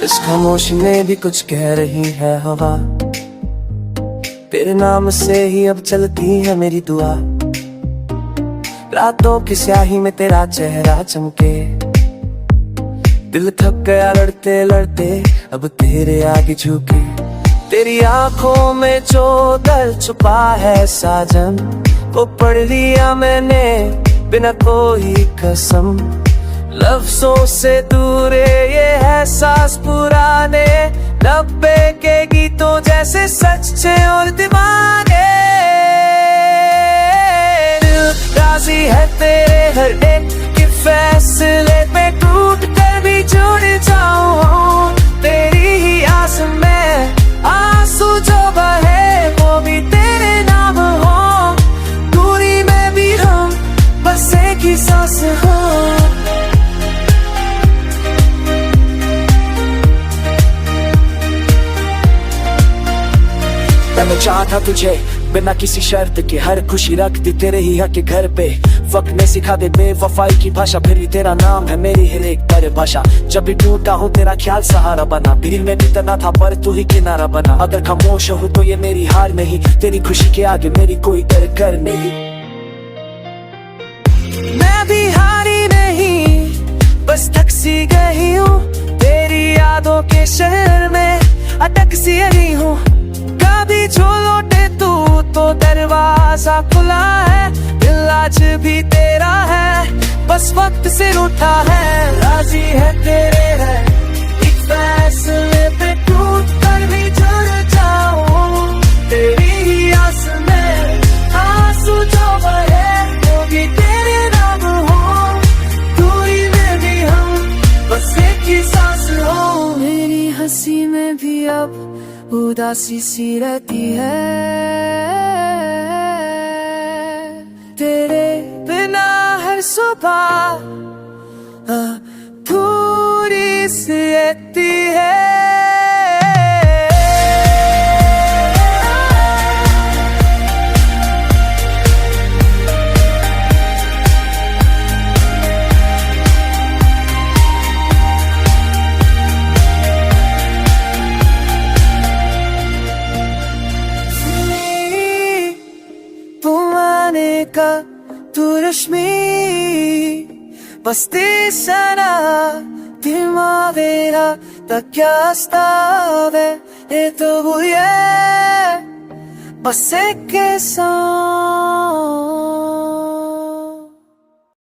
इस खामोशी में भी कुछ कह रही है हवा, तेरे नाम से ही अब चलती है मेरी दुआ। रातों की स्याही में तेरा चेहरा चमके, दिल थक गया लड़ते लड़ते अब तेरे आगे झुके। तेरी आंखों में जो दर्द छुपा है साजन, वो पढ़ लिया मैंने बिना कोई कसम। लफ्जों से दूर ये है सांस पुराने, नब्बे के गीतों जैसे सच्चे और दीवाने। दिल राजी है तेरे हर एक के फैसले पे, टूट कर भी जुड़ जाऊं तेरी ही आस में। आंसू जो बहे वो भी तेरे नाम हो, दूरी में भी हम बस एक ही सांस हो। मैं चाहता तुझे बिना किसी शर्त के, हर खुशी रख दी तेरे ही हक के घर पे। वक्त ने सिखा दे बेवफाई की भाषा, फिर भी तेरा नाम है मेरी हर एक परिभाषा। जब भी टूटा हूँ तेरा ख्याल सहारा बना, दिल में भी तना था पर तू ही किनारा बना। अगर खामोश हो तो ये मेरी हार नहीं, तेरी खुशी के आगे मेरी कोई कर नहीं। मैं भी हारी नहीं, बस थक सी गई हूँ, तेरी यादों के शहर में अटक सी रही हूँ। कभी जो लौटे तू तो दरवाजा खुला है, दिल आज भी तेरा है, बस वक्त से रूठा है। राजी है तेरे है एक फैसले पे, टूट कर भी जुड़ जाऊं तेरी ही आस में। आंसू जो बहे वो भी तेरे नाम हो, दूरी में भी हम बस एक ही सांस हो। मेरी हंसी में भी अब उदासी सी रहती है, तेरे बिना हर सुबह थोड़ी सी रहती है। का तू रश्मी बस्ती सना primavera da क्या stave e tu vuoi, ma se che sa